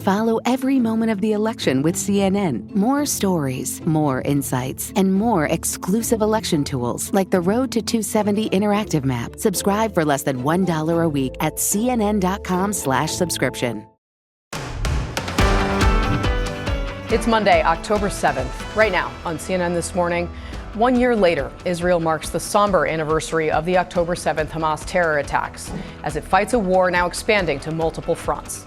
Follow every moment of the election with CNN. More stories, more insights, and more exclusive election tools like the Road to 270 interactive map. Subscribe for less than $1 a week at cnn.com/subscription. It's Monday, October 7th. Right now on CNN This Morning, 1 year later, Israel marks the somber anniversary of the October 7th Hamas terror attacks as it fights a war now expanding to multiple fronts.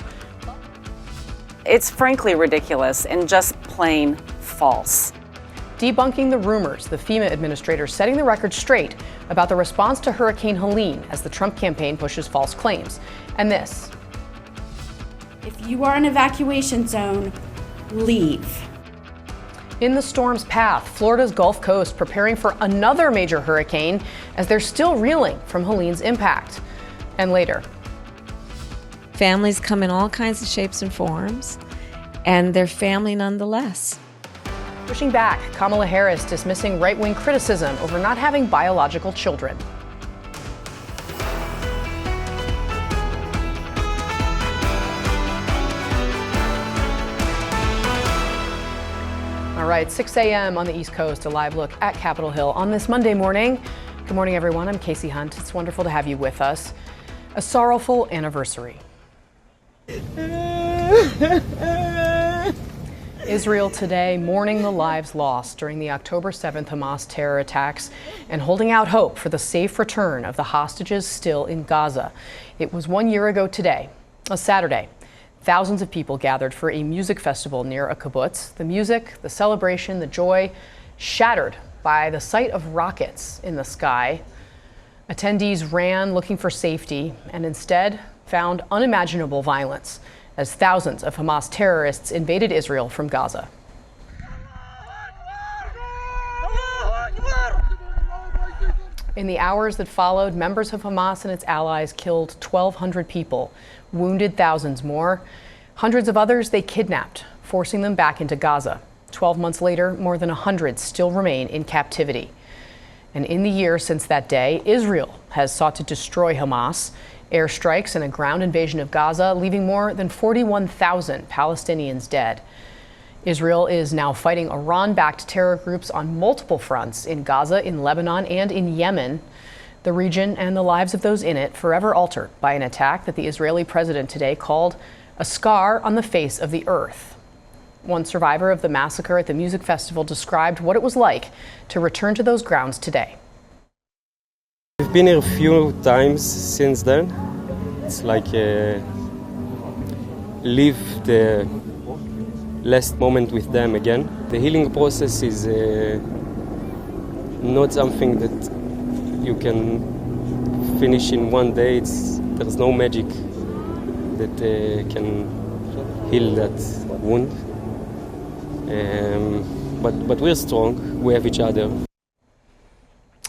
It's frankly ridiculous and just plain false. Debunking the rumors, the FEMA administrator setting the record straight about the response to Hurricane Helene as the Trump campaign pushes false claims. And this. If you are in an evacuation zone, leave. In the storm's path, Florida's Gulf Coast preparing for another major hurricane as they're still reeling from Helene's impact. And later. Families come in all kinds of shapes and forms, and they're family nonetheless. Pushing back, Kamala Harris dismissing right-wing criticism over not having biological children. All right, 6 a.m. on the East Coast, a live look at Capitol Hill on this Monday morning. Good morning, everyone. I'm Casey Hunt. It's wonderful to have you with us. A sorrowful anniversary. Israel today mourning the lives lost during the October 7th Hamas terror attacks and holding out hope for the safe return of the hostages still in Gaza. It was 1 year ago today, a Saturday. Thousands of people gathered for a music festival near a kibbutz. The music, the celebration, the joy shattered by the sight of rockets in the sky. Attendees ran looking for safety and instead found unimaginable violence as thousands of Hamas terrorists invaded Israel from Gaza. In the hours that followed, members of Hamas and its allies killed 1,200 people, wounded thousands more. Hundreds of others they kidnapped, forcing them back into Gaza. 12 months later, more than 100 still remain in captivity. And in the year since that day, Israel has sought to destroy Hamas. Airstrikes and a ground invasion of Gaza, leaving more than 41,000 Palestinians dead. Israel is now fighting Iran-backed terror groups on multiple fronts in Gaza, in Lebanon, and in Yemen. The region and the lives of those in it forever altered by an attack that the Israeli president today called a scar on the face of the earth. One survivor of the massacre at the music festival described what it was like to return to those grounds today. I've been here a few times since then. It's like live the last moment with them again. The healing process is not something that you can finish in one day. There's no magic that can heal that wound. But we're strong. We have each other.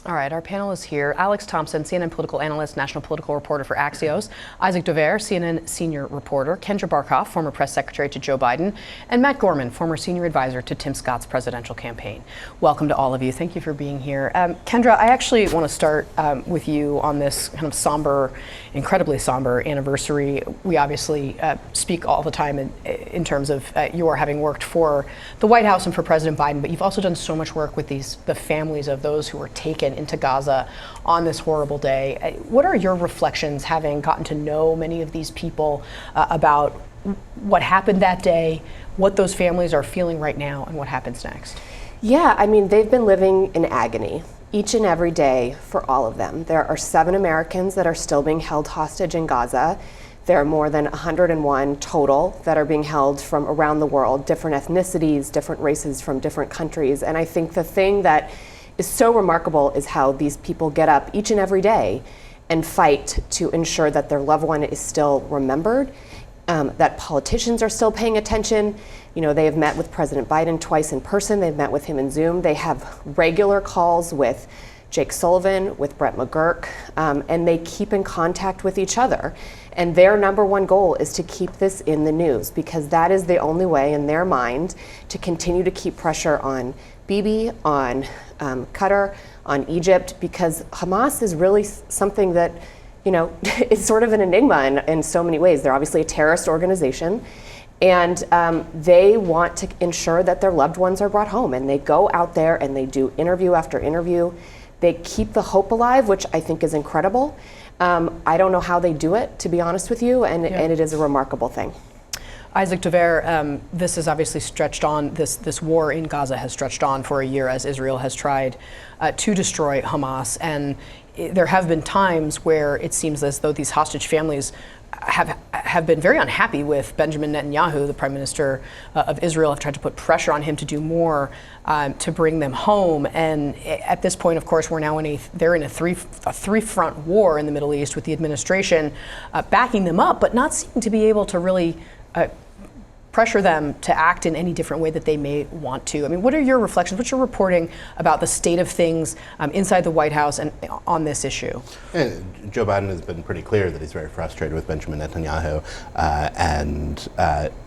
All right, our panelists here, Alex Thompson, CNN political analyst, national political reporter for Axios, Isaac Dover, CNN senior reporter, Kendra Barkoff, former press secretary to Joe Biden, and Matt Gorman, former senior advisor to Tim Scott's presidential campaign. Welcome to all of you. Thank you for being here. Kendra, I actually want to start with you on this kind of somber, incredibly somber anniversary. We obviously speak all the time in terms of your having worked for the White House and for President Biden, but you've also done so much work with the families of those who were taken into Gaza on this horrible day. What are your reflections, having gotten to know many of these people, about what happened that day, what those families are feeling right now, and what happens next? Yeah, I mean, they've been living in agony each and every day for all of them. There are 7 Americans that are still being held hostage in Gaza. There are more than 101 total that are being held from around the world, different ethnicities, different races from different countries. And I think the thing that is so remarkable is how these people get up each and every day and fight to ensure that their loved one is still remembered, that politicians are still paying attention. You know, they have met with President Biden twice in person. They've met with him in Zoom. They have regular calls with Jake Sullivan, with Brett McGurk, and they keep in contact with each other. And their number one goal is to keep this in the news, because that is the only way in their mind to continue to keep pressure on Bibi, on Qatar, on Egypt, because Hamas is really something that, you know, is sort of an enigma in so many ways. They're obviously a terrorist organization, And they want to ensure that their loved ones are brought home. And they go out there and they do interview after interview. They keep the hope alive, which I think is incredible. I don't know how they do it, to be honest with you, and it is a remarkable thing. Isaac Dever, this has obviously stretched on, this war in Gaza has stretched on for a year as Israel has tried to destroy Hamas. And there have been times where it seems as though these hostage families have been very unhappy with Benjamin Netanyahu, the Prime Minister of Israel, have tried to put pressure on him to do more to bring them home. And at this point, of course, we're now they're in a three-front war in the Middle East with the administration backing them up, but not seeming to be able to really pressure them to act in any different way that they may want to. I mean, what are your reflections? What's your reporting about the state of things inside the White House and on this issue? Joe Biden has been pretty clear that he's very frustrated with Benjamin Netanyahu and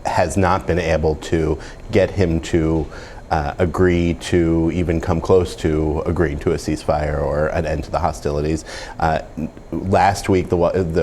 has not been able to get him to agree to even come close to agreeing to a ceasefire or an end to the hostilities. Last week, the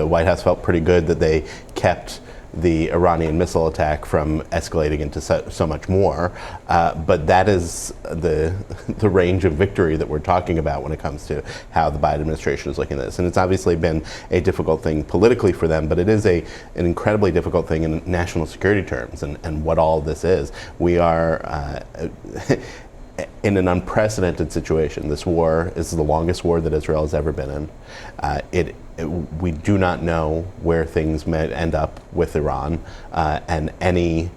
White House felt pretty good that they kept the Iranian missile attack from escalating into so much more. But that is the range of victory that we're talking about when it comes to how the Biden administration is looking at this. And it's obviously been a difficult thing politically for them, but it is an incredibly difficult thing in national security terms and what all this is. We are in an unprecedented situation. This war is the longest war that Israel has ever been in. We do not know where things may end up with Iran, and any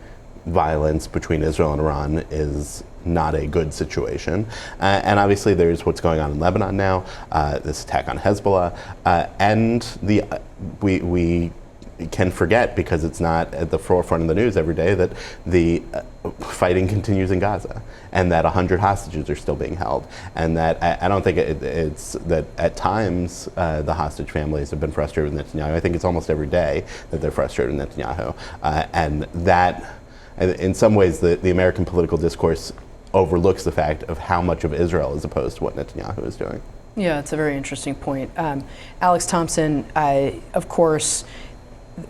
violence between Israel and Iran is not a good situation. And obviously there's what's going on in Lebanon now, this attack on Hezbollah, and we can forget, because it's not at the forefront of the news every day, that the fighting continues in Gaza and that 100 hostages are still being held. And that I don't think it's that at times the hostage families have been frustrated with Netanyahu. I think it's almost every day that they're frustrated with Netanyahu. And that, in some ways, the American political discourse overlooks the fact of how much of Israel is opposed to what Netanyahu is doing. Yeah, it's a very interesting point. Alex Thompson, of course,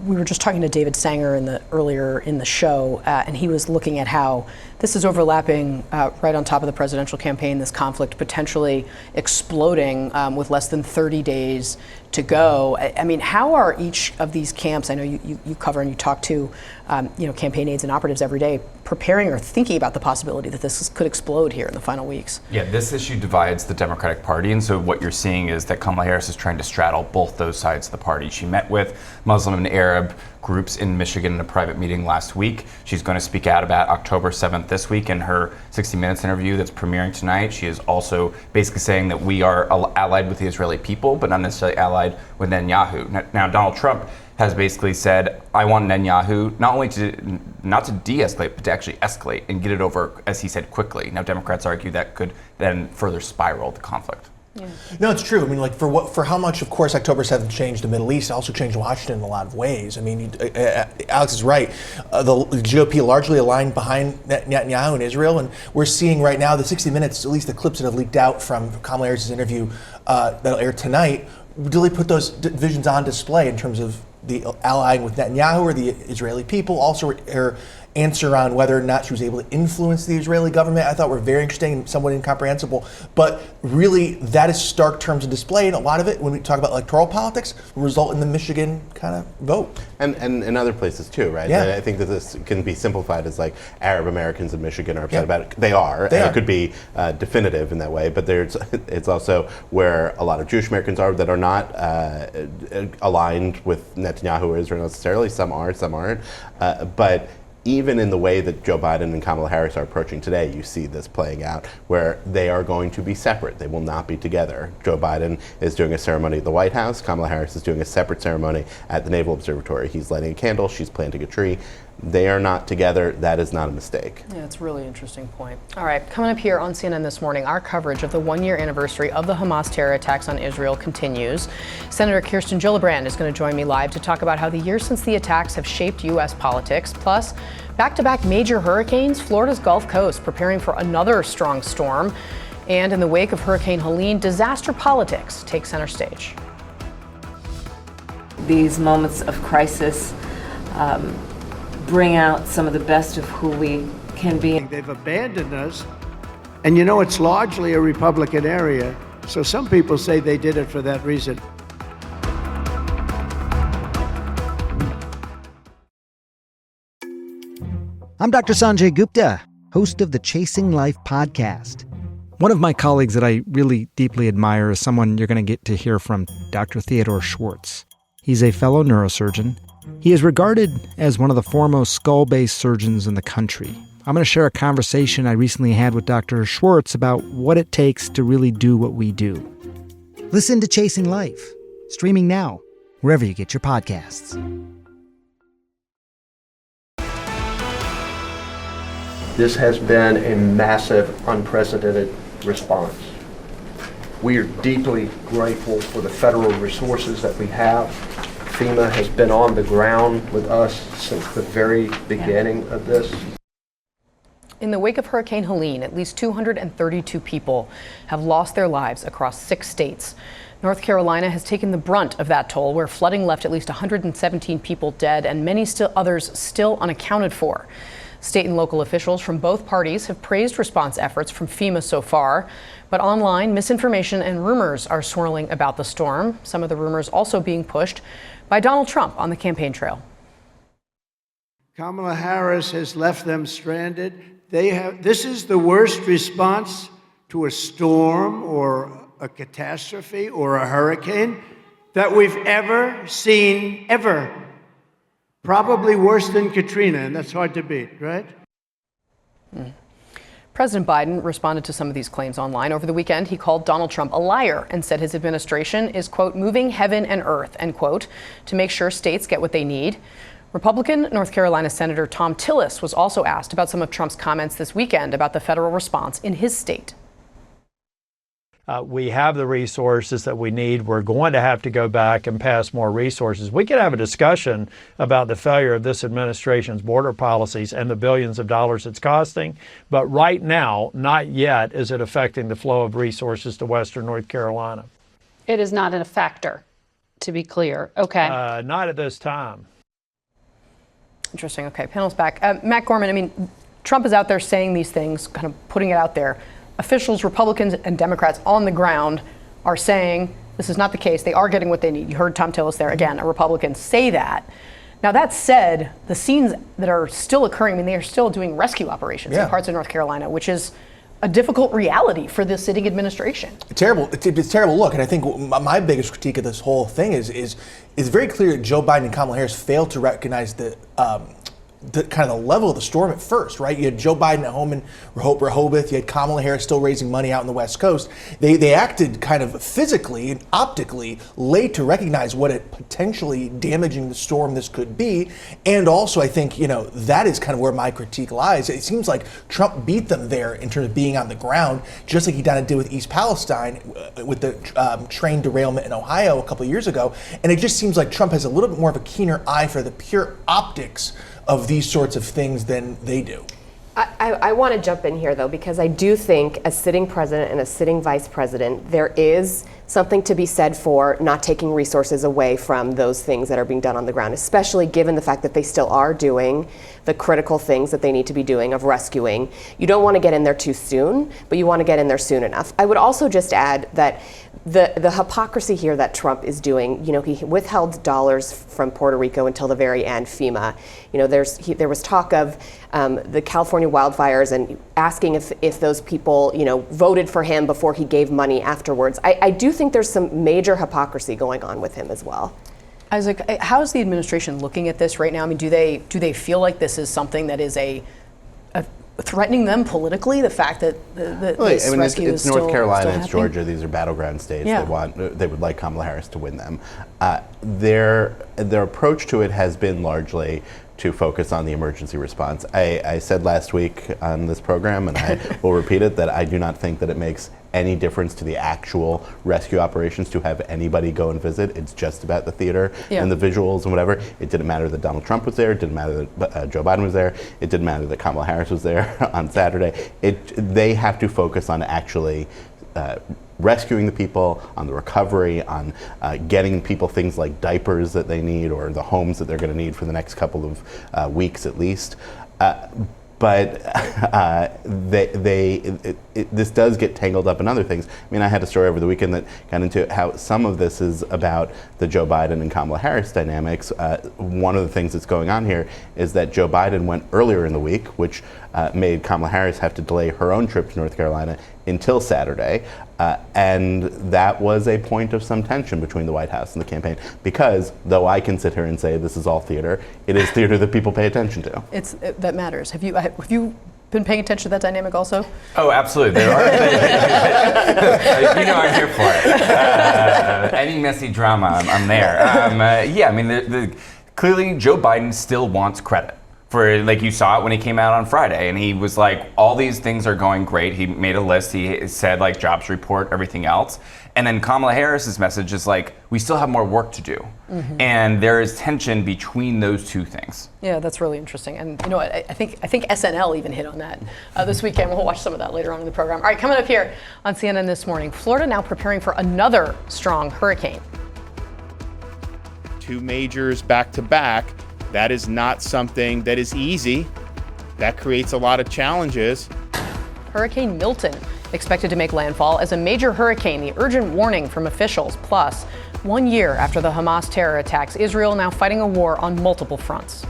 we were just talking to David Sanger earlier in the show, and he was looking at how this is overlapping right on top of the presidential campaign, this conflict potentially exploding with less than 30 days to go. I mean, how are each of these camps, I know you cover and you talk to campaign aides and operatives every day, preparing or thinking about the possibility that this could explode here in the final weeks? Yeah, this issue divides the Democratic Party, and so what you're seeing is that Kamala Harris is trying to straddle both those sides of the party. She met with Muslim and Arab groups in Michigan in a private meeting last week. She's going to speak out about October 7th this week in her 60 Minutes interview that's premiering tonight. She is also basically saying that we are allied with the Israeli people, but not necessarily allied with Netanyahu. Now, Donald Trump has basically said, I want Netanyahu not only not to de-escalate, but to actually escalate and get it over, as he said, quickly. Now, Democrats argue that could then further spiral the conflict. Yeah. No, it's true. I mean, like for how much, of course, October 7th changed the Middle East, it also changed Washington in a lot of ways. I mean, Alex is right. The GOP largely aligned behind Netanyahu and Israel, and we're seeing right now the 60 Minutes, at least the clips that have leaked out from Kamala Harris' interview that'll air tonight, really put those divisions on display in terms of the allying with Netanyahu or the Israeli people. Also, her answer on whether or not she was able to influence the Israeli government, I thought were very interesting and somewhat incomprehensible. But really, that is stark terms of display, and a lot of it, when we talk about electoral politics, will result in the Michigan kind of vote. And in other places too, right? Yeah. I think that this can be simplified as like Arab Americans in Michigan are upset about it. They are. It could be definitive in that way, but it's also where a lot of Jewish Americans are that are not aligned with Netanyahu or Israel necessarily. Some are, some aren't. But even in the way that Joe Biden and Kamala Harris are approaching today, you see this playing out where they are going to be separate. They will not be together. Joe Biden is doing a ceremony at the White House. Kamala Harris is doing a separate ceremony at the Naval Observatory. He's lighting a candle. She's planting a tree. They are not together. That is not a mistake. Yeah, it's a really interesting point. All right, coming up here on CNN this morning, our coverage of the one-year anniversary of the Hamas terror attacks on Israel continues. Senator Kirsten Gillibrand is going to join me live to talk about how the years since the attacks have shaped U.S. politics. Plus, back-to-back major hurricanes, Florida's Gulf Coast preparing for another strong storm. And in the wake of Hurricane Helene, disaster politics take center stage. These moments of crisis bring out some of the best of who we can be. They've abandoned us. And you know, it's largely a Republican area. So some people say they did it for that reason. I'm Dr. Sanjay Gupta, host of the Chasing Life podcast. One of my colleagues that I really deeply admire is someone you're going to get to hear from, Dr. Theodore Schwartz. He's a fellow neurosurgeon. He is regarded as one of the foremost skull-based surgeons in the country. I'm going to share a conversation I recently had with Dr. Schwartz about what it takes to really do what we do. Listen to Chasing Life, streaming now, wherever you get your podcasts. This has been a massive, unprecedented response. We are deeply grateful for the federal resources that we have. FEMA has been on the ground with us since the very beginning of this. In the wake of Hurricane Helene, at least 232 people have lost their lives across 6 states. North Carolina has taken the brunt of that toll, where flooding left at least 117 people dead and many others still unaccounted for. State and local officials from both parties have praised response efforts from FEMA so far, but online misinformation and rumors are swirling about the storm. Some of the rumors also being pushed by Donald Trump on the campaign trail. Kamala Harris has left them stranded. This is the worst response to a storm or a catastrophe or a hurricane that we've ever seen, ever. Probably worse than Katrina, and that's hard to beat, right? President Biden responded to some of these claims online. Over the weekend, he called Donald Trump a liar and said his administration is, quote, moving heaven and earth, end quote, to make sure states get what they need. Republican North Carolina Senator Tom Tillis was also asked about some of Trump's comments this weekend about the federal response in his state. We have the resources that we need. We're going to have to go back and pass more resources. We could have a discussion about the failure of this administration's border policies and the billions of dollars it's costing. But right now, not yet is it affecting the flow of resources to Western North Carolina. It is not a factor, to be clear. Okay. Not at this time. Interesting. Okay, panel's back. Matt Gorman, I mean, Trump is out there saying these things, kind of putting it out there. Officials, Republicans and Democrats on the ground are saying this is not the case. They are getting what they need. You heard Tom Tillis there, again, a Republican, say that. Now, that said, the scenes that are still occurring, I mean, they are still doing rescue operations in parts of North Carolina, which is a difficult reality for this sitting administration. Terrible. It's a terrible look. And I think my biggest critique of this whole thing is very clear that Joe Biden and Kamala Harris failed to recognize the kind of the level of the storm at first, right? You had Joe Biden at home in Rehoboth. You had Kamala Harris still raising money out in the West Coast. They acted kind of physically and optically late to recognize what a potentially damaging the storm this could be. And also, I think, that is kind of where my critique lies. It seems like Trump beat them there in terms of being on the ground, just like he did with East Palestine with the train derailment in Ohio a couple of years ago. And it just seems like Trump has a little bit more of a keener eye for the pure optics of these sorts of things than they do. I want to jump in here, though, because I do think as sitting president and a sitting vice president, there is something to be said for not taking resources away from those things that are being done on the ground, especially given the fact that they still are doing the critical things that they need to be doing of rescuing. You don't want to get in there too soon, but you want to get in there soon enough. I would also just add that the hypocrisy here that Trump is doing, he withheld dollars from Puerto Rico until the very end, FEMA. There was talk of the California wildfires and asking if those people, voted for him before he gave money afterwards. I do think there's some major hypocrisy going on with him as well. Isaac, how is the administration looking at this right now? I mean, do they feel like this is something that is a threatening them politically? The fact that this rescue is North Carolina, still it's Georgia. These are battleground states. Yeah. They would like Kamala Harris to win them. Their approach to it has been largely to focus on the emergency response. I said last week on this program, and I will repeat it, that I do not think that it makes any difference to the actual rescue operations to have anybody go and visit. It's just about the theater and the visuals and whatever. It didn't matter that Donald Trump was there. It didn't matter that Joe Biden was there. It didn't matter that Kamala Harris was there on Saturday. They have to focus on actually rescuing the people, on the recovery, on getting people things like diapers that they need or the homes that they're going to need for the next couple of weeks at least. But this does get tangled up in other things. I mean, I had a story over the weekend that got into how some of this is about the Joe Biden and Kamala Harris dynamics. One of the things that's going on here is that Joe Biden went earlier in the week, which made Kamala Harris have to delay her own trip to North Carolina until Saturday. And that was a point of some tension between the White House and the campaign, because though I can sit here and say this is all theater, it is theater that people pay attention to. That matters. Have you been paying attention to that dynamic also? Oh, absolutely. There are. You know, I'm here for it. Any messy drama, I'm there. Yeah, I mean, clearly Joe Biden still wants credit. For, like, you saw it when he came out on Friday, and he was like, all these things are going great. He made a list. He said, like, jobs report, everything else. And then Kamala Harris's message is like, we still have more work to do. Mm-hmm. And there is tension between those two things. Yeah, that's really interesting. And you know, I think SNL even hit on that this weekend. We'll watch some of that later on in the program. All right, coming up here on CNN This Morning, Florida now preparing for another strong hurricane. 2 majors back to back. That is not something that is easy. That creates a lot of challenges. Hurricane Milton expected to make landfall as a major hurricane, the urgent warning from officials. Plus, 1 year after the Hamas terror attacks, Israel now fighting a war on multiple fronts.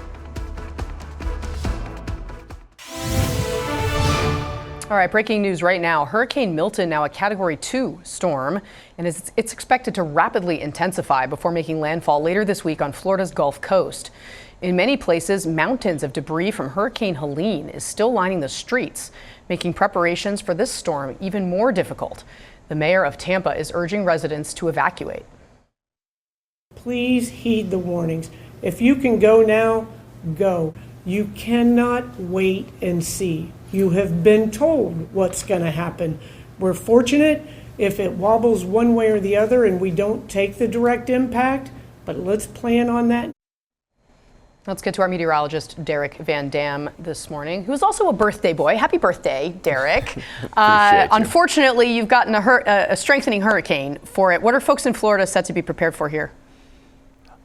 All right, breaking news right now. Hurricane Milton, now a Category 2 storm, and it's expected to rapidly intensify before making landfall later this week on Florida's Gulf Coast. In many places, mountains of debris from Hurricane Helene is still lining the streets, making preparations for this storm even more difficult. The mayor of Tampa is urging residents to evacuate. Please heed the warnings. If you can go now, go. You cannot wait and see. You have been told what's going to happen. We're fortunate if it wobbles one way or the other and we don't take the direct impact, but let's plan on that. Let's get to our meteorologist, Derek Van Dam, this morning, who is also a birthday boy. Happy birthday, Derek. Unfortunately, you've gotten a strengthening hurricane for it. What are folks in Florida set to be prepared for here?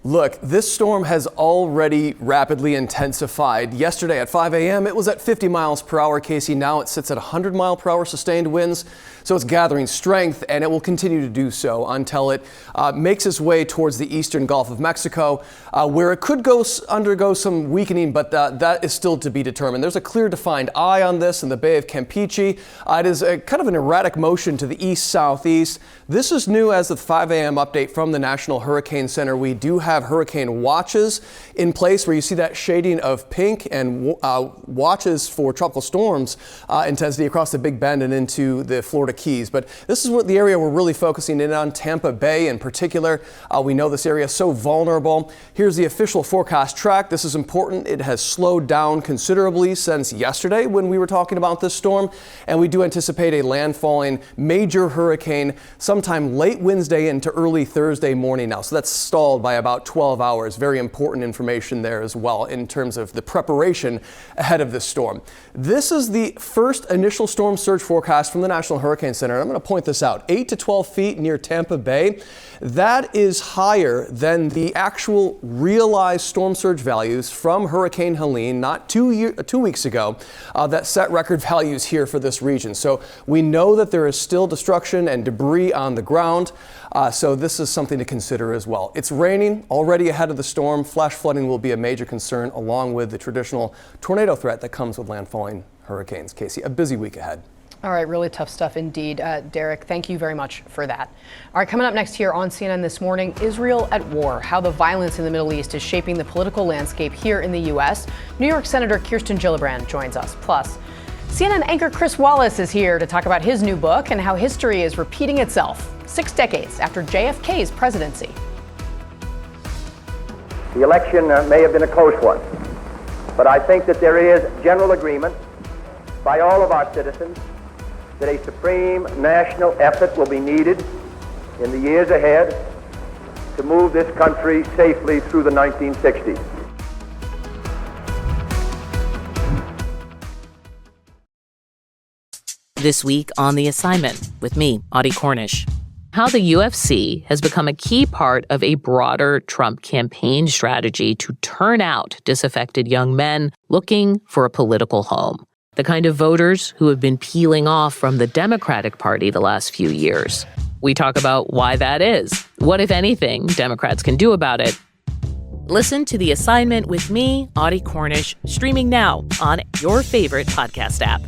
Look, this storm has already rapidly intensified. Yesterday at 5 a.m., it was at 50 miles per hour, Casey. Now it sits at 100 mile per hour sustained winds. So it's gathering strength, and it will continue to do so until it makes its way towards the eastern Gulf of Mexico, where it could undergo some weakening, but that is still to be determined. There's a clear defined eye on this in the Bay of Campeche. It is kind of an erratic motion to the east-southeast. This is new as the 5 a.m. update from the National Hurricane Center. We do have hurricane watches in place where you see that shading of pink and watches for tropical storms intensity across the Big Bend and into the Florida Keys. But this is what the area we're really focusing in on, Tampa Bay in particular. We know this area is so vulnerable. Here's the official forecast track. This is important. It has slowed down considerably since yesterday when we were talking about this storm, and we do anticipate a landfalling major hurricane sometime late Wednesday into early Thursday morning now. So that's stalled by about 12 hours. Very important information there as well in terms of the preparation ahead of this storm. This is the first initial storm surge forecast from the National Hurricane Center. I'm going to point this out. 8 to 12 feet near Tampa Bay. That is higher than the actual realized storm surge values from Hurricane Helene not 2 weeks ago that set record values here for this region. So we know that there is still destruction and debris on the ground. So this is something to consider as well. It's raining already ahead of the storm. Flash flooding will be a major concern along with the traditional tornado threat that comes with landfalling hurricanes. Casey, a busy week ahead. All right, really tough stuff indeed. Derek, thank you very much for that. All right, coming up next here on CNN This Morning, Israel at war, how the violence in the Middle East is shaping the political landscape here in the U.S. New York Senator Kirsten Gillibrand joins us. Plus, CNN anchor Chris Wallace is here to talk about his new book and how history is repeating itself 6 decades after JFK's presidency. The election may have been a close one, but I think that there is general agreement by all of our citizens that a supreme national effort will be needed in the years ahead to move this country safely through the 1960s. This week on The Assignment with me, Audie Cornish. How the UFC has become a key part of a broader Trump campaign strategy to turn out disaffected young men looking for a political home. The kind of voters who have been peeling off from the Democratic Party the last few years. We talk about why that is, what, if anything, Democrats can do about it. Listen to The Assignment with me, Audie Cornish, streaming now on your favorite podcast app.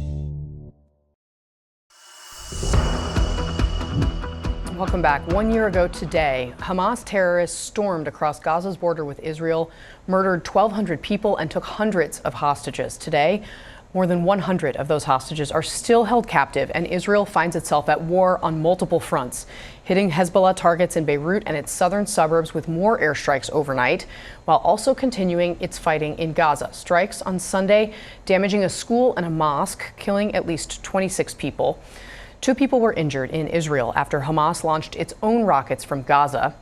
Welcome back. 1 year ago today, Hamas terrorists stormed across Gaza's border with Israel, murdered 1,200 people, and took hundreds of hostages. Today, more than 100 of those hostages are still held captive, and Israel finds itself at war on multiple fronts, hitting Hezbollah targets in Beirut and its southern suburbs with more airstrikes overnight, while also continuing its fighting in Gaza. Strikes on Sunday damaging a school and a mosque, killing at least 26 people. 2 people were injured in Israel after Hamas launched its own rockets from Gaza.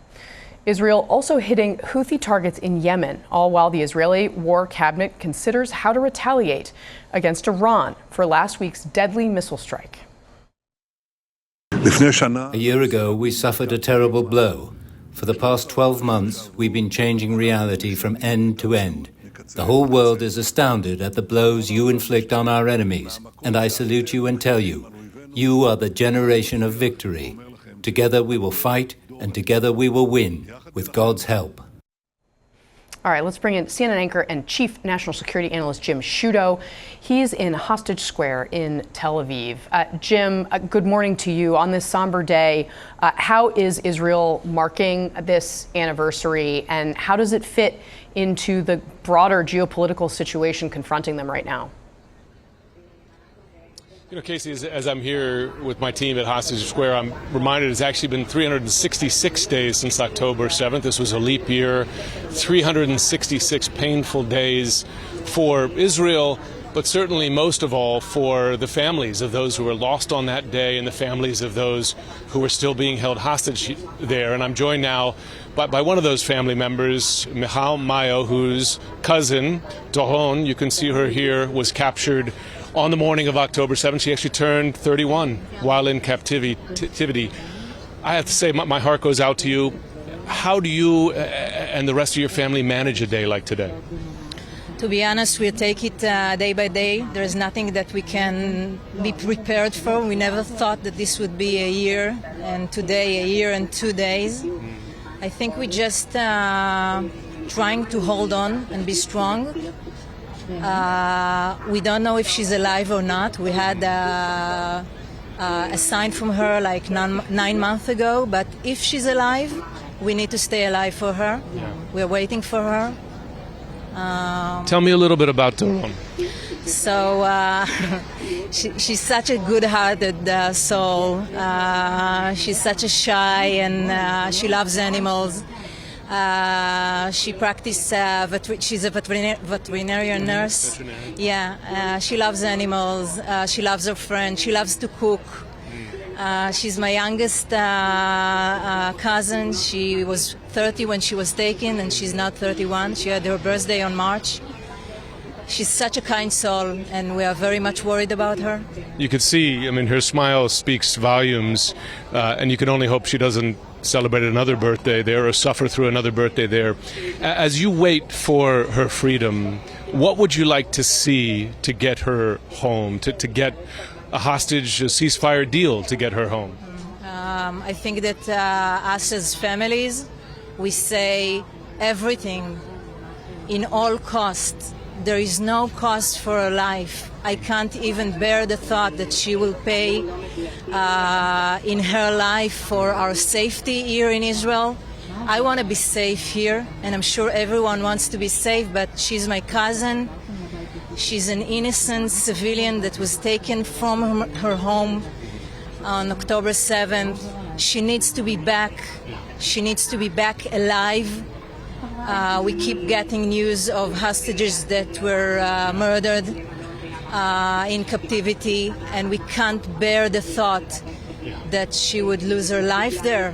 Israel also hitting Houthi targets in Yemen, all while the Israeli War Cabinet considers how to retaliate against Iran for last week's deadly missile strike. A year ago, we suffered a terrible blow. For the past 12 months, we've been changing reality from end to end. The whole world is astounded at the blows you inflict on our enemies, and I salute you and tell you, you are the generation of victory. Together we will fight, and together we will win, with God's help. All right, let's bring in CNN anchor and chief national security analyst Jim Sciutto. He's in Hostage Square in Tel Aviv. Jim, good morning to you. On this somber day, how is Israel marking this anniversary, and how does it fit into the broader geopolitical situation confronting them right now? You know, Casey, as I'm here with my team at Hostage Square, I'm reminded it's actually been 366 days since October 7th. This was a leap year, 366 painful days for Israel, but certainly most of all for the families of those who were lost on that day and the families of those who are still being held hostage there. And I'm joined now by one of those family members, Michal Mayo, whose cousin, Doron, you can see her here, was captured on the morning of October 7th. She actually turned 31 while in captivity. I have to say, my heart goes out to you. How do you and the rest of your family manage a day like today? To be honest, we take it day by day. There is nothing that we can be prepared for. We never thought that this would be a year, and today a year and 2 days. I think we just trying to hold on and be strong. We don't know if she's alive or not. We had a sign from her like 9 months ago, but if she's alive, we need to stay alive for her. Yeah. We're waiting for her. Tell me a little bit about Doron. So she's such a good-hearted soul. She's such a shy, and she loves animals. She practices, she's a veterinarian nurse. Yeah, she loves animals. She loves her friends. She loves to cook. She's my youngest cousin. She was 30 when she was taken, and she's now 31. She had her birthday on March. She's such a kind soul, and we are very much worried about her. You could see, I mean, her smile speaks volumes, and you can only hope she doesn't celebrate another birthday there or suffer through another birthday there. As you wait for her freedom, what would you like to see to get her home, to get a hostage, a ceasefire deal to get her home? I think that us as families, we say everything in all costs. There is no cost for her life. I can't even bear the thought that she will pay in her life for our safety here in Israel. I want to be safe here, and I'm sure everyone wants to be safe, but she's my cousin. She's an innocent civilian that was taken from her home on October 7th. She needs to be back. She needs to be back alive. We keep getting news of hostages that were murdered in captivity, and we can't bear the thought that she would lose her life there.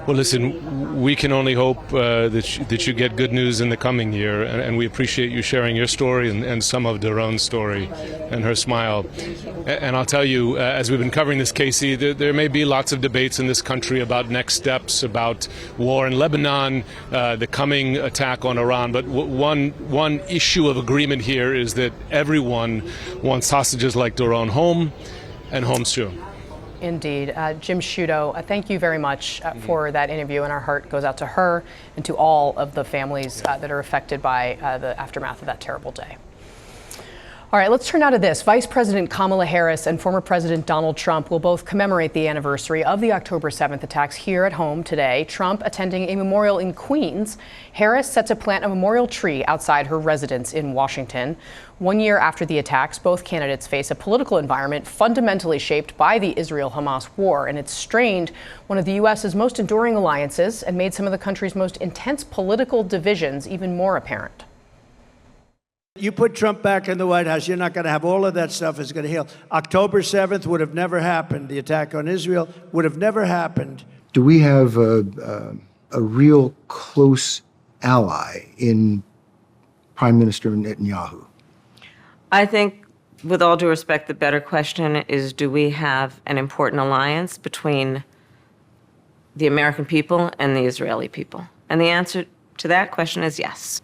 Well, listen, we can only hope that you get good news in the coming year, and we appreciate you sharing your story and some of Doron's story and her smile. And I'll tell you, as we've been covering this, Casey, there may be lots of debates in this country about next steps, about war in Lebanon, the coming attack on Iran. But one issue of agreement here is that everyone wants hostages like Doron home and home soon. Indeed. Jim Sciutto, thank you very much for that interview, and our heart goes out to her and to all of the families that are affected by the aftermath of that terrible day. All right, let's turn now to this. Vice President Kamala Harris and former President Donald Trump will both commemorate the anniversary of the October 7th attacks here at home today. Trump attending a memorial in Queens. Harris set to plant a memorial tree outside her residence in Washington. 1 year after the attacks, both candidates face a political environment fundamentally shaped by the Israel-Hamas war, and it's strained one of the U.S.'s most enduring alliances and made some of the country's most intense political divisions even more apparent. You put Trump back in the White House, you're not going to have all of that stuff is going to heal. October 7th would have never happened. The attack on Israel would have never happened. Do we have a real close ally in Prime Minister Netanyahu? I think, with all due respect, the better question is, do we have an important alliance between the American people and the Israeli people? And the answer to that question is yes.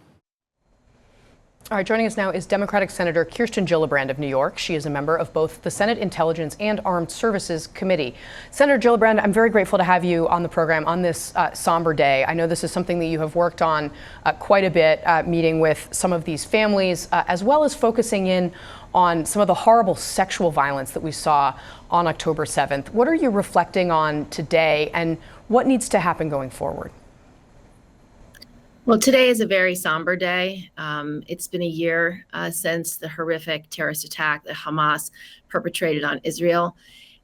All right, joining us now is Democratic Senator Kirsten Gillibrand of New York. She is a member of both the Senate Intelligence and Armed Services Committee. Senator Gillibrand, I'm very grateful to have you on the program on this somber day. I know this is something that you have worked on quite a bit, meeting with some of these families, as well as focusing in on some of the horrible sexual violence that we saw on October 7th. What are you reflecting on today, and what needs to happen going forward? Well, today is a very somber day. It's been a year since the horrific terrorist attack that Hamas perpetrated on Israel.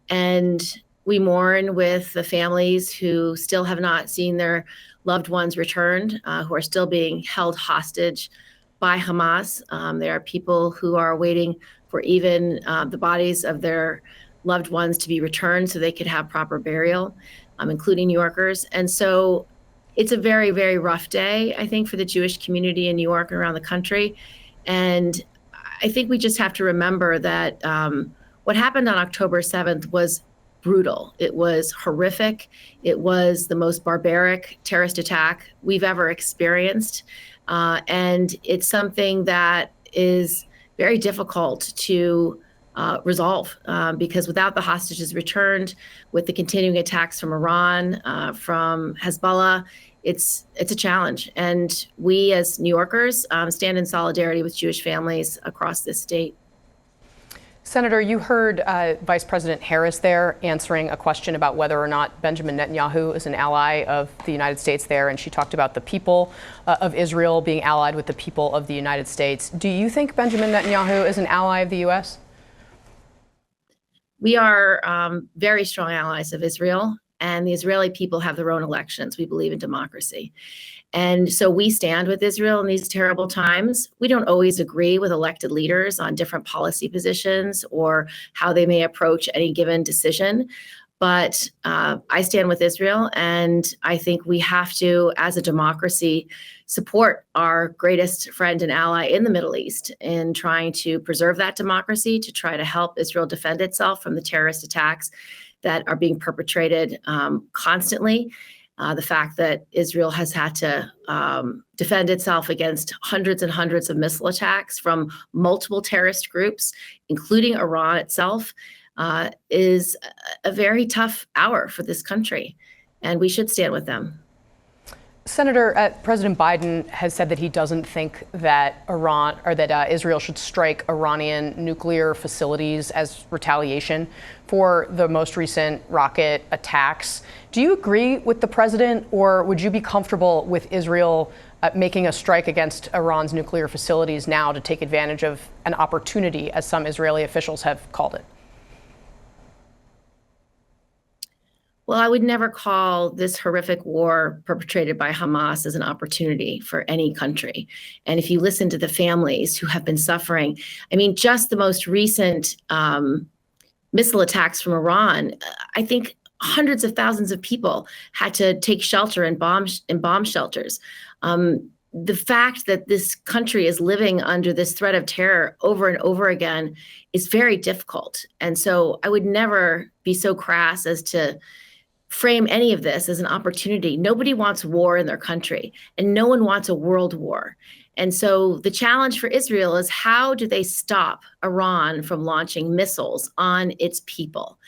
And we mourn with the families who still have not seen their loved ones returned, who are still being held hostage by Hamas. There are people who are waiting for even the bodies of their loved ones to be returned so they could have proper burial, including New Yorkers. And so it's a very, very rough day, I think, for the Jewish community in New York and around the country. And I think we just have to remember that what happened on October 7th was brutal. It was horrific. It was the most barbaric terrorist attack we've ever experienced. And it's something that is very difficult to resolve because without the hostages returned, with the continuing attacks from Iran, from Hezbollah, it's a challenge. And we as New Yorkers stand in solidarity with Jewish families across this state. Senator, you heard Vice President Harris there answering a question about whether or not Benjamin Netanyahu is an ally of the United States there, and she talked about the people of Israel being allied with the people of the United States. Do you think Benjamin Netanyahu is an ally of the U.S.? We are very strong allies of Israel, and the Israeli people have their own elections. We believe in democracy. And so we stand with Israel in these terrible times. We don't always agree with elected leaders on different policy positions or how they may approach any given decision. But I stand with Israel, and I think we have to, as a democracy, support our greatest friend and ally in the Middle East in trying to preserve that democracy, to try to help Israel defend itself from the terrorist attacks that are being perpetrated constantly. The fact that Israel has had to defend itself against hundreds and hundreds of missile attacks from multiple terrorist groups, including Iran itself, is a very tough hour for this country, and we should stand with them. Senator, President Biden has said that he doesn't think that Israel should strike Iranian nuclear facilities as retaliation for the most recent rocket attacks. Do you agree with the president, or would you be comfortable with Israel making a strike against Iran's nuclear facilities now to take advantage of an opportunity, as some Israeli officials have called it? Well, I would never call this horrific war perpetrated by Hamas as an opportunity for any country. And if you listen to the families who have been suffering, I mean, just the most recent missile attacks from Iran, I think hundreds of thousands of people had to take shelter in bomb shelters. The fact that this country is living under this threat of terror over and over again is very difficult. And so I would never be so crass as to frame any of this as an opportunity. Nobody wants war in their country, and no one wants a world war. And so the challenge for Israel is, how do they stop Iran from launching missiles on its people?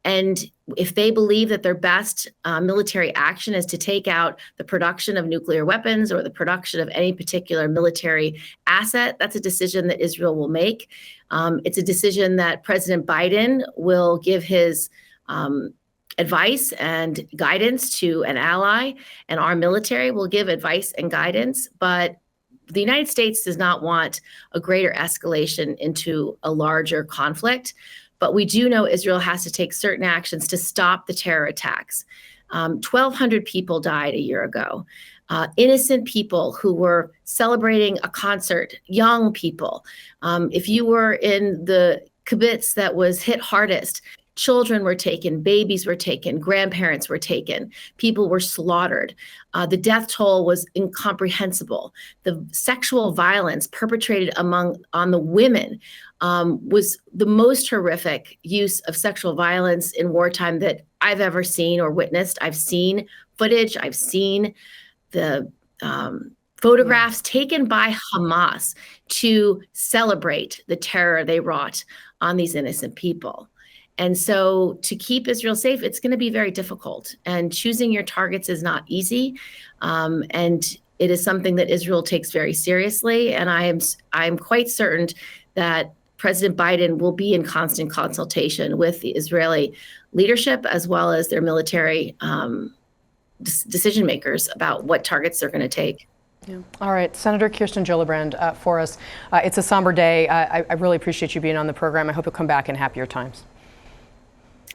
And if they believe that their best military action is to take out the production of nuclear weapons or the production of any particular military asset, that's a decision that Israel will make. It's a decision that President Biden will give his advice and guidance to an ally, and our military will give advice and guidance. But the United States does not want a greater escalation into a larger conflict. But we do know Israel has to take certain actions to stop the terror attacks. 1,200 people died a year ago. Innocent people who were celebrating a concert, young people. If you were in the kibbutz that was hit hardest, children were taken, babies were taken, grandparents were taken, people were slaughtered. The death toll was incomprehensible. The sexual violence perpetrated on the women was the most horrific use of sexual violence in wartime that I've ever seen or witnessed. I've seen footage, I've seen the photographs taken by Hamas to celebrate the terror they wrought on these innocent people. And so to keep Israel safe, it's going to be very difficult. And choosing your targets is not easy. And it is something that Israel takes very seriously. And I'm quite certain that President Biden will be in constant consultation with the Israeli leadership as well as their military decision makers about what targets they're going to take. Yeah. All right, Senator Kirsten Gillibrand for us. It's a somber day. I really appreciate you being on the program. I hope you'll come back in happier times.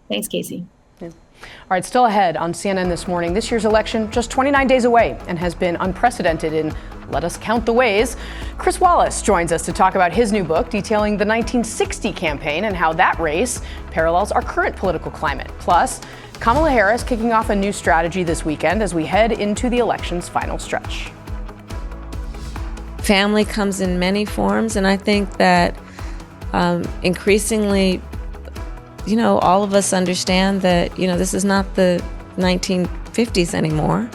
Thanks, Casey. Yeah. All right, still ahead on CNN this morning. This year's election just 29 days away and has been unprecedented in let us count the ways. Chris Wallace joins us to talk about his new book detailing the 1960 campaign and how that race parallels our current political climate. Plus, Kamala Harris kicking off a new strategy this weekend as we head into the election's final stretch. Family comes in many forms, and I think that increasingly, all of us understand that, this is not the 1950s anymore.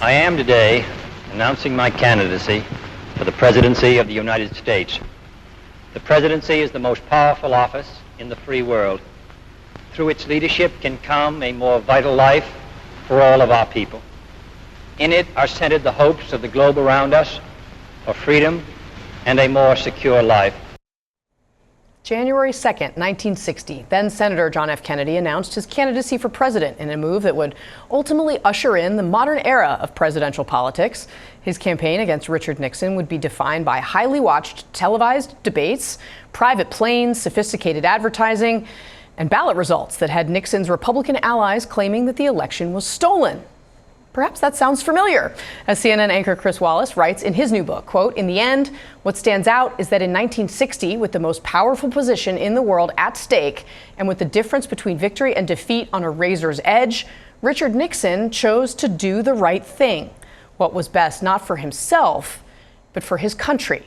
I am today announcing my candidacy for the presidency of the United States. The presidency is the most powerful office in the free world. Through its leadership can come a more vital life for all of our people. In it are centered the hopes of the globe around us for freedom and a more secure life. January 2nd, 1960, then Senator John F. Kennedy announced his candidacy for president in a move that would ultimately usher in the modern era of presidential politics. His campaign against Richard Nixon would be defined by highly watched televised debates, private planes, sophisticated advertising, and ballot results that had Nixon's Republican allies claiming that the election was stolen. Perhaps that sounds familiar, as CNN anchor Chris Wallace writes in his new book, quote, "In the end, what stands out is that in 1960, with the most powerful position in the world at stake, and with the difference between victory and defeat on a razor's edge, Richard Nixon chose to do the right thing, what was best not for himself, but for his country.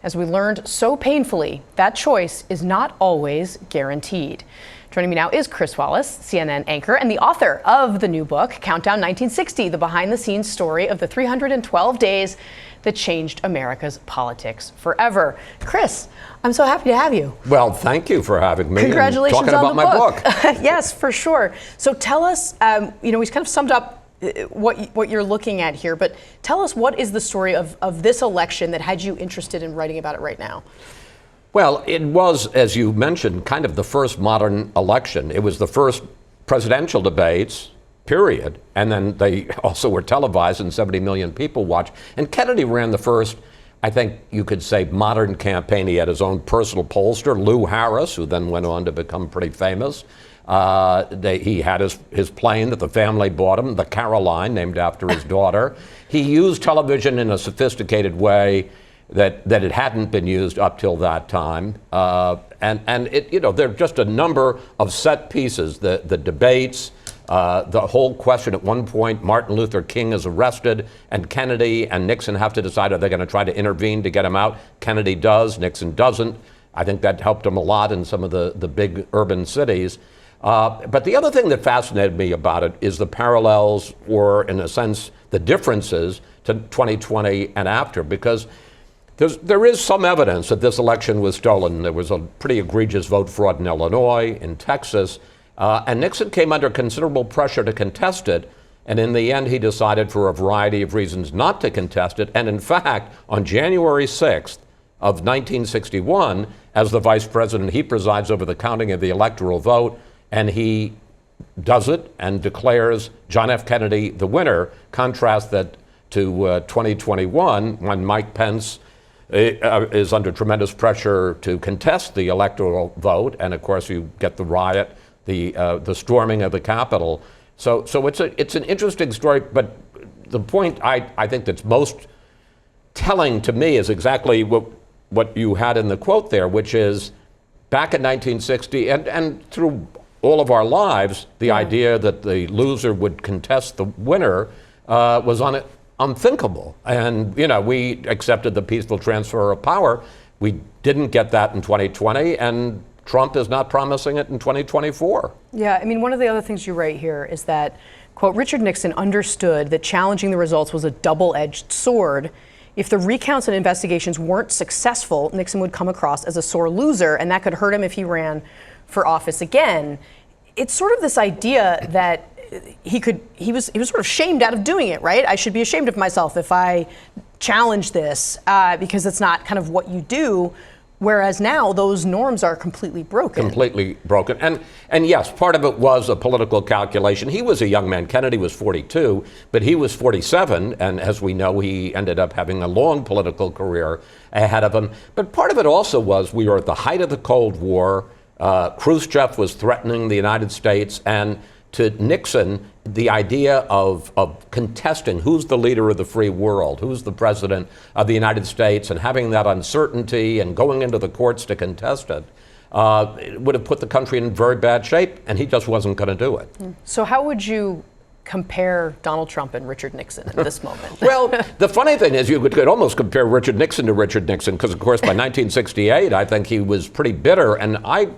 As we learned so painfully, that choice is not always guaranteed." Joining me now is Chris Wallace, CNN anchor and the author of the new book, Countdown 1960, the behind-the-scenes story of the 312 days that changed America's politics forever. Chris, I'm so happy to have you. Well, thank you for having me. Congratulations and talking on about the my book. Yes, for sure. So tell us, we kind of summed up what you're looking at here, but tell us, what is the story of this election that had you interested in writing about it right now? Well, it was, as you mentioned, kind of the first modern election. It was the first presidential debates, period. And then they also were televised and 70 million people watched. And Kennedy ran the first, I think you could say, modern campaign. He had his own personal pollster, Lou Harris, who then went on to become pretty famous. He had his plane that the family bought him, the Caroline, named after his daughter. He used television in a sophisticated way that it hadn't been used up till that time. And it, there are just a number of set pieces, the debates, the whole question at one point, Martin Luther King is arrested and Kennedy and Nixon have to decide, are they going to try to intervene to get him out? Kennedy does, Nixon doesn't. I think that helped him a lot in some of the big urban cities. But the other thing that fascinated me about it is the parallels, or in a sense, the differences to 2020 and after, because there is some evidence that this election was stolen. There was a pretty egregious vote fraud in Illinois, in Texas, and Nixon came under considerable pressure to contest it. And in the end, he decided for a variety of reasons not to contest it. And in fact, on January 6th of 1961, as the vice president, he presides over the counting of the electoral vote, and he does it and declares John F. Kennedy the winner. Contrast that to 2021, when Mike Pence is under tremendous pressure to contest the electoral vote, and of course you get the riot, the storming of the Capitol. So it's an interesting story, but the point I think that's most telling to me is exactly what you had in the quote there, which is back in 1960 and through all of our lives, the idea that the loser would contest the winner was unthinkable. And, we accepted the peaceful transfer of power. We didn't get that in 2020, and Trump is not promising it in 2024. Yeah, I mean, one of the other things you write here is that, quote, Richard Nixon understood that challenging the results was a double-edged sword. If the recounts and investigations weren't successful, Nixon would come across as a sore loser, and that could hurt him if he ran for office again. It's sort of this idea that he was sort of shamed out of doing it, right? I should be ashamed of myself if I challenge this because it's not kind of what you do. Whereas now those norms are completely broken. Completely broken. And yes, part of it was a political calculation. He was a young man. Kennedy was 42, but he was 47. And as we know, he ended up having a long political career ahead of him. But part of it also was we were at the height of the Cold War. Khrushchev was threatening the United States, and to Nixon, the idea of contesting who's the leader of the free world, who's the president of the United States, and having that uncertainty and going into the courts to contest it, would have put the country in very bad shape, and he just wasn't going to do it. So how would you compare Donald Trump and Richard Nixon at this moment? Well, the funny thing is you could almost compare Richard Nixon to Richard Nixon, because, of course, by 1968, I think he was pretty bitter, and I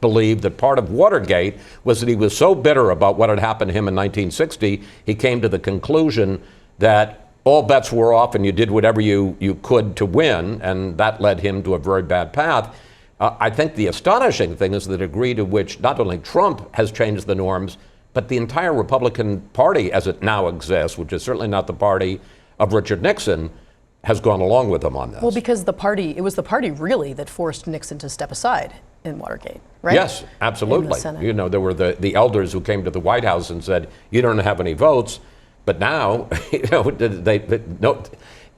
believe that part of Watergate was that he was so bitter about what had happened to him in 1960, he came to the conclusion that all bets were off and you did whatever you could to win, and that led him to a very bad path. I think the astonishing thing is the degree to which not only Trump has changed the norms, but the entire Republican Party as it now exists, which is certainly not the party of Richard Nixon, has gone along with him on this. Well, because it was the party really that forced Nixon to step aside in Watergate, right? Yes, absolutely. There were the elders who came to the White House and said, you don't have any votes. But now,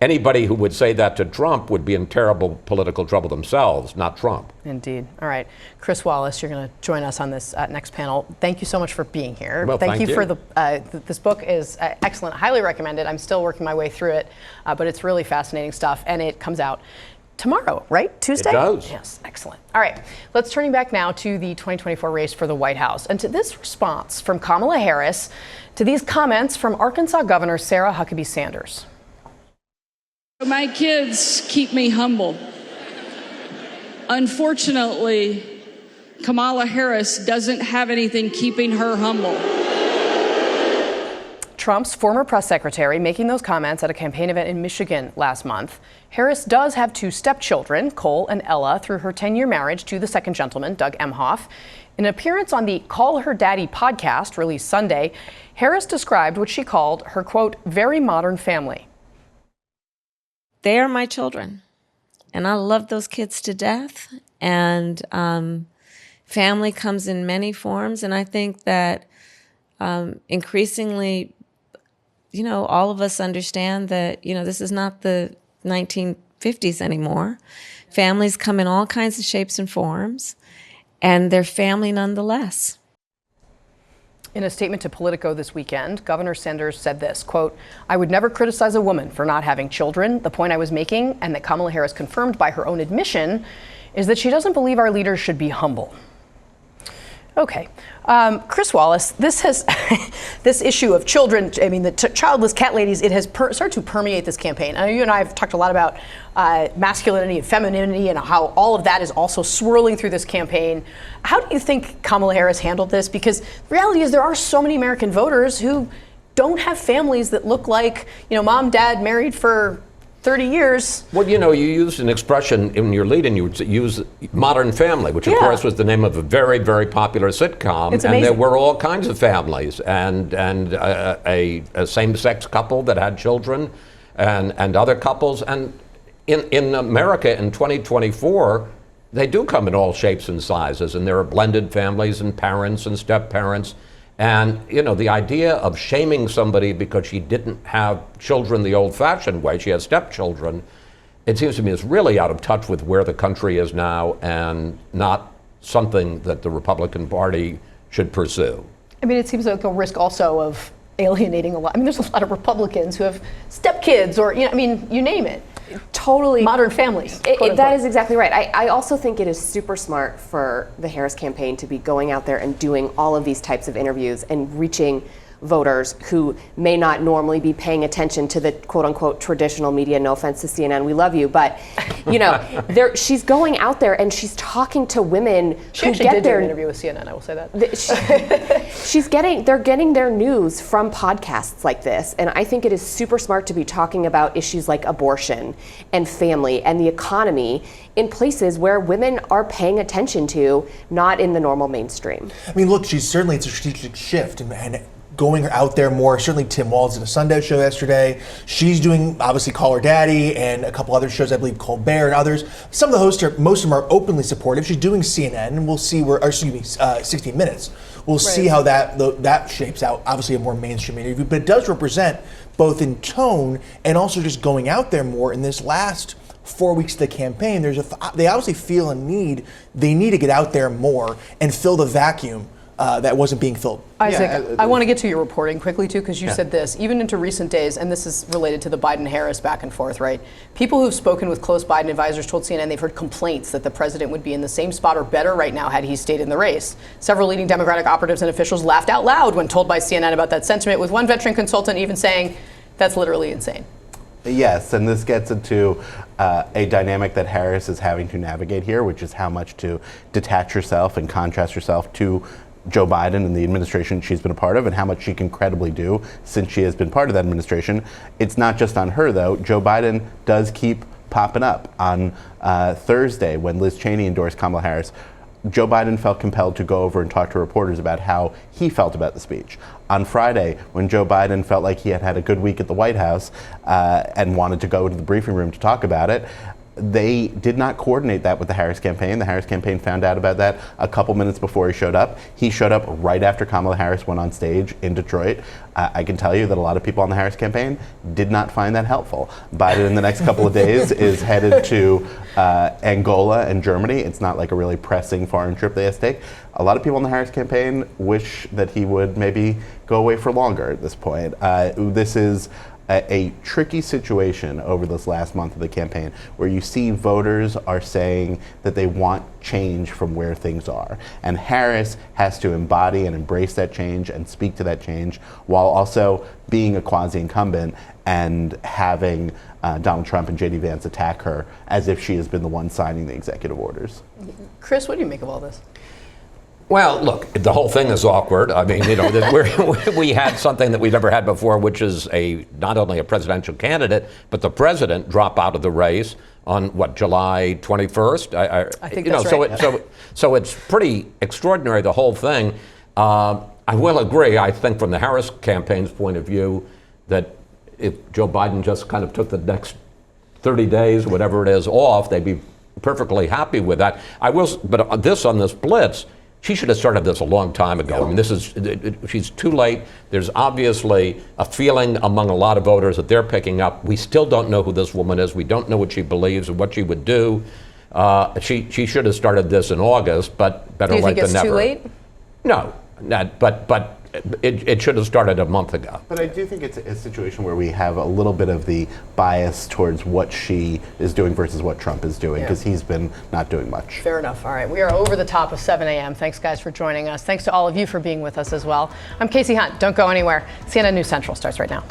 anybody who would say that to Trump would be in terrible political trouble themselves, not Trump. Indeed. All right. Chris Wallace, you're going to join us on this next panel. Thank you so much for being here. Well, thank you. For this book is excellent. Highly recommended. I'm still working my way through it, but it's really fascinating stuff, and it comes out tomorrow, right? Tuesday? It does. Yes, excellent. All right, let's turn back now to the 2024 race for the White House and to this response from Kamala Harris to these comments from Arkansas Governor Sarah Huckabee Sanders. My kids keep me humble. Unfortunately, Kamala Harris doesn't have anything keeping her humble. Trump's former press secretary making those comments at a campaign event in Michigan last month. Harris does have two stepchildren, Cole and Ella, through her 10-year marriage to the second gentleman, Doug Emhoff. In an appearance on the Call Her Daddy podcast released Sunday, Harris described what she called her, quote, very modern family. They are my children, and I love those kids to death. And family comes in many forms, and I think that increasingly, all of us understand that, this is not the 1950s anymore. Families come in all kinds of shapes and forms, and they're family nonetheless. In a statement to Politico this weekend, Governor Sanders said this, quote, "I would never criticize a woman for not having children. The point I was making, and that Kamala Harris confirmed by her own admission, is that she doesn't believe our leaders should be humble." Okay. Chris Wallace, this issue of children, I mean, the childless cat ladies, it has started to permeate this campaign. I know you and I have talked a lot about masculinity and femininity and how all of that is also swirling through this campaign. How do you think Kamala Harris handled this? Because the reality is there are so many American voters who don't have families that look like, mom, dad, married for 30 years. Well, you used an expression in your lead, and you use Modern Family, which of course was the name of a very, very popular sitcom. It's and amazing. there were all kinds of families, and a same-sex couple that had children, and other couples. And in America in 2024, they do come in all shapes and sizes, and there are blended families and parents and step-parents. And, the idea of shaming somebody because she didn't have children the old-fashioned way, she has stepchildren, it seems to me is really out of touch with where the country is now and not something that the Republican Party should pursue. I mean, it seems like a risk also of alienating a lot. I mean, there's a lot of Republicans who have stepkids or, you name it. Totally. Modern families. That is exactly right. I also think it is super smart for the Harris campaign to be going out there and doing all of these types of interviews and reaching voters who may not normally be paying attention to the quote unquote traditional media. No offense to CNN, we love you, but she's going out there and she's talking to women She who actually get did do their an interview with CNN, I will say that. they're getting their news from podcasts like this, and I think it is super smart to be talking about issues like abortion and family and the economy in places where women are paying attention to, not in the normal mainstream. I mean, look, it's a strategic shift and going out there more. Certainly Tim Walz did a Sunday show yesterday. She's doing, obviously, Call Her Daddy and a couple other shows, I believe Colbert and others. Some of the hosts, most of them are openly supportive. She's doing CNN, and we'll see 60 Minutes. We'll see how that shapes out. Obviously a more mainstream interview, but it does represent both in tone and also just going out there more in this last 4 weeks of the campaign. They obviously feel a need. They need to get out there more and fill the vacuum that wasn't being filled. Isaac, I want to get to your reporting quickly too, because you said this, even into recent days, and this is related to the Biden-Harris back and forth, right? People who've spoken with close Biden advisors told CNN they've heard complaints that the president would be in the same spot or better right now had he stayed in the race. Several leading Democratic operatives and officials laughed out loud when told by CNN about that sentiment, with one veteran consultant even saying, "That's literally insane." Yes, and this gets into a dynamic that Harris is having to navigate here, which is how much to detach herself and contrast herself to Joe Biden and the administration she's been a part of, and how much she can credibly do since she has been part of that administration. It's not just on her, though. Joe Biden does keep popping up. On Thursday, when Liz Cheney endorsed Kamala Harris, Joe Biden felt compelled to go over and talk to reporters about how he felt about the speech. On Friday, when Joe Biden felt like he had had a good week at the White House and wanted to go to the briefing room to talk about it, they did not coordinate that with the Harris campaign. The Harris campaign found out about that a couple minutes before he showed up. He showed up right after Kamala Harris went on stage in Detroit. I can tell you that a lot of people on the Harris campaign did not find that helpful. Biden in the next couple of days is headed to Angola and Germany. It's not like a really pressing foreign trip they have to take. A lot of people in the Harris campaign wish that he would maybe go away for longer at this point. This is a tricky situation over this last month of the campaign, where you see voters are saying that they want change from where things are. And Harris has to embody and embrace that change and speak to that change, while also being a quasi-incumbent and having Donald Trump and J.D. Vance attack her as if she has been the one signing the executive orders. Chris, what do you make of all this? Well, look, the whole thing is awkward. I mean, we had something that we've never had before, which is not only a presidential candidate, but the president drop out of the race on July 21st. I think that's right. So it's pretty extraordinary, the whole thing. I will agree, I think from the Harris campaign's point of view, that if Joe Biden just kind of took the next 30 days, whatever it is, off, they'd be perfectly happy with that. But on this blitz, she should have started this a long time ago. I mean, she's too late. There's obviously a feeling among a lot of voters that they're picking up. We still don't know who this woman is. We don't know what she believes and what she would do. She should have started this in August, but better late than never. Do you think it's too late? No, but it should have started a month ago. But I do think it's a situation where we have a little bit of the bias towards what she is doing versus what Trump is doing, because he's been not doing much. Fair enough. All right. We are over the top of 7 a.m. Thanks, guys, for joining us. Thanks to all of you for being with us as well. I'm Casey Hunt. Don't go anywhere. CNN News Central starts right now.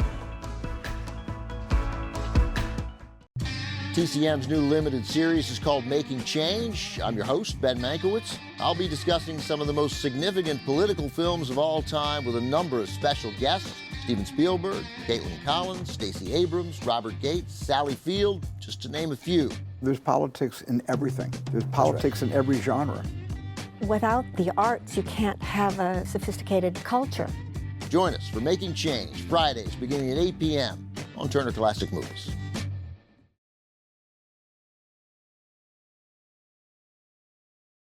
TCM's new limited series is called Making Change. I'm your host, Ben Mankiewicz. I'll be discussing some of the most significant political films of all time with a number of special guests. Steven Spielberg, Caitlin Collins, Stacey Abrams, Robert Gates, Sally Field, just to name a few. There's politics in everything. There's politics in every genre. Without the arts, you can't have a sophisticated culture. Join us for Making Change, Fridays beginning at 8 p.m. on Turner Classic Movies.